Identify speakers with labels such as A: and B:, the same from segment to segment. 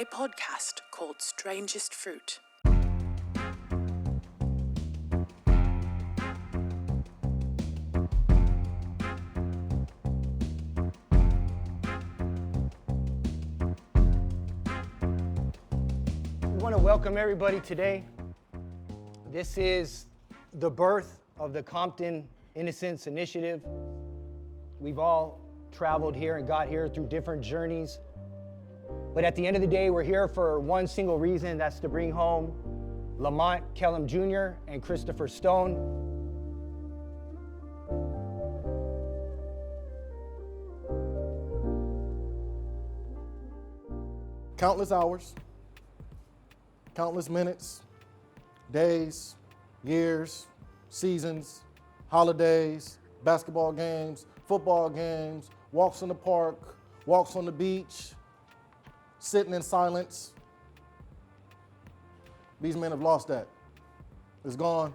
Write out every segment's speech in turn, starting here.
A: a podcast called Strangest Fruit.
B: We want to welcome everybody today. This is the birth of the Compton Innocence Initiative. We've all traveled here and got here through different journeys. But at the end of the day, we're here for one single reason, that's to bring home Lamont Kellum Jr. and Christopher Stone.
C: Countless hours, countless minutes, days, years, seasons, holidays, basketball games, football games, walks in the park, walks on the beach, sitting in silence. These men have lost that. It's gone.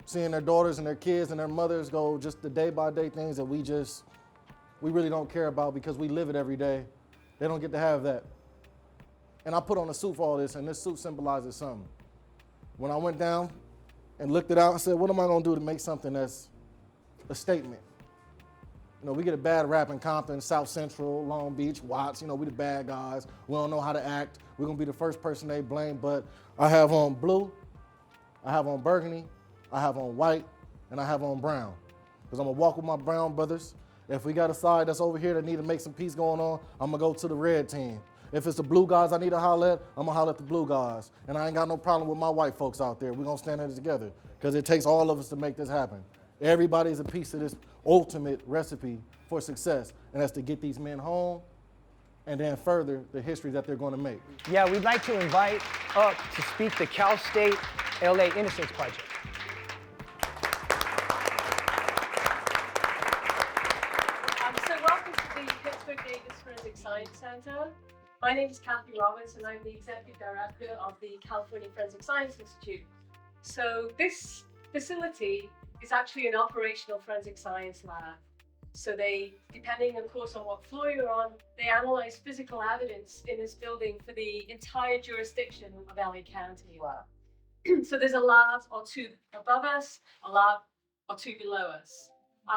C: Seeing their daughters and their kids and their mothers go just the day-by-day things that we really don't care about because we live it every day. They don't get to have that. And I put on a suit for all this, and this suit symbolizes something. When I went down and looked it out, I said, what am I gonna do to make something that's a statement? You know, we get a bad rap in Compton, South Central, Long Beach, Watts, you know, we the bad guys. We don't know how to act. We're gonna be the first person they blame, but I have on blue, I have on burgundy, I have on white, and I have on brown. Because I'm gonna walk with my brown brothers. If we got a side that's over here that need to make some peace going on, I'm gonna go to the red team. If it's the blue guys I need to holler at, I'm gonna holler at the blue guys. And I ain't got no problem with my white folks out there. We're gonna stand in it together because it takes all of us to make this happen. Everybody's a piece of this ultimate recipe for success, and that's to get these men home and then further the history that they're gonna make.
B: Yeah, we'd like to invite up to speak the Cal State LA Innocence Project.
D: So welcome to the Pittsburgh Davis Forensic Science Center. My name is Kathy Roberts, and I'm the Executive Director of the California Forensic Science Institute. So this facility is actually an operational forensic science lab. So they, depending of course on what floor you're on, they analyze physical evidence in this building for the entire jurisdiction of LA County. Wow. So there's a lab or two above us, a lab or two below us.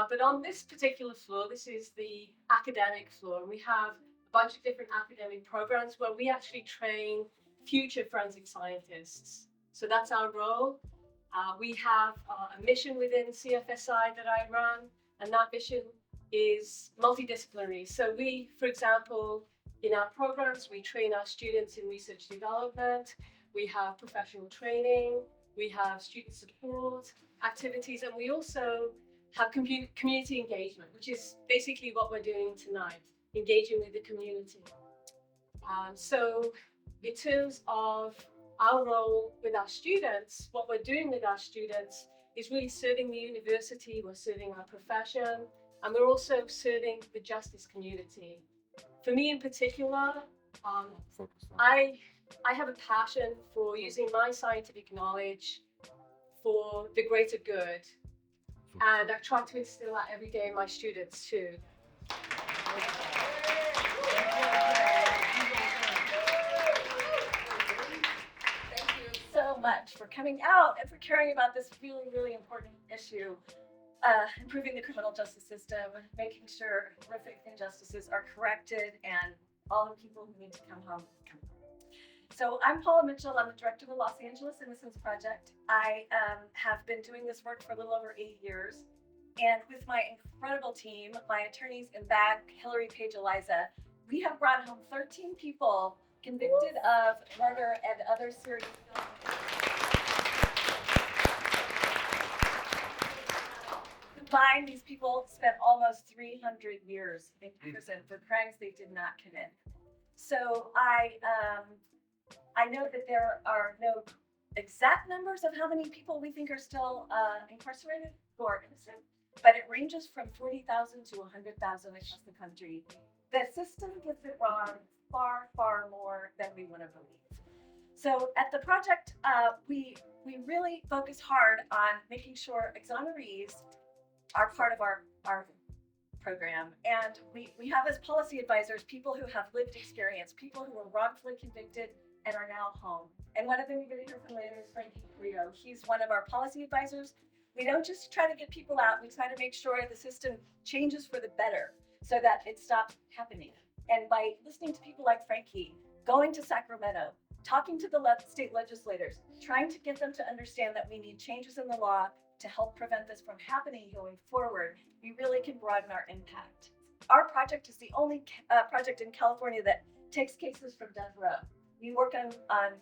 D: But on this particular floor, this is the academic floor, and we have a bunch of different academic programs where we actually train future forensic scientists. So that's our role. We have a mission within CFSI that I run, and that mission is multidisciplinary. So we, for example, in our programs, we train our students in research development, we have professional training, we have student support activities, and we also have community engagement, which is basically what we're doing tonight, engaging with the community. So in terms of our role with our students, what we're doing with our students is really serving the university, we're serving our profession, and we're also serving the justice community. For me in particular, I have a passion for using my scientific knowledge for the greater good. And I try to instill that every day in my students too.
E: Thank you so much for coming out and for caring about this really, really important issue. Improving the criminal justice system, making sure horrific injustices are corrected, and all the people who need to come home come home. So I'm Paula Mitchell. I'm the director of the Los Angeles Innocence Project. I have been doing this work for a little over 8 years. And with my incredible team, my attorneys in back, Hillary Page Eliza, we have brought home 13 people convicted of murder and other serious felonies. Combined, these people spent almost 300 years in prison for crimes they did not commit. So I know that there are no exact numbers of how many people we think are still incarcerated who are innocent, but it ranges from 40,000 to 100,000 across the country. The system gets it wrong far, far more than we want to believe. So at the project, we really focus hard on making sure exonerees are part of our program. And we have as policy advisors people who have lived experience, people who were wrongfully convicted and are now home. And one of them you're going to hear from later is Frankie Carrillo. He's one of our policy advisors. We don't just try to get people out, we try to make sure the system changes for the better so that it stops happening. And by listening to people like Frankie, going to Sacramento, talking to the state legislators, trying to get them to understand that we need changes in the law to help prevent this from happening going forward, we really can broaden our impact. Our project is the only project in California that takes cases from death row. We work on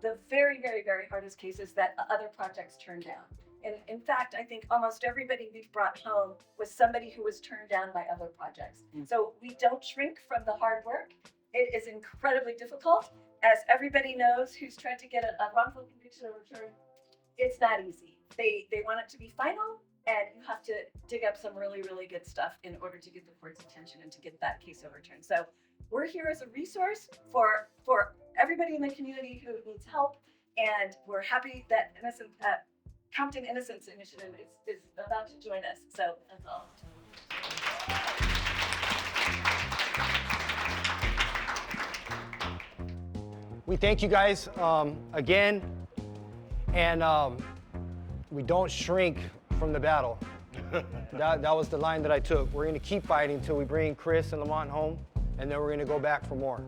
E: the very, very, very hardest cases that other projects turn down. And in fact, I think almost everybody we've brought home was somebody who was turned down by other projects. So we don't shrink from the hard work. It is incredibly difficult. As everybody knows who's tried to get a wrongful conviction overturned, it's not easy. They want it to be final, and you have to dig up some really, really good stuff in order to get the court's attention and to get that case overturned. So we're here as a resource for everybody in the community who needs help, and we're happy that Compton Innocence Initiative is about to join us. So that's all.
B: We thank you guys again, and we don't shrink from the battle. That was the line that I took. We're gonna keep fighting until we bring Chris and Lamont home, and then we're gonna go back for more.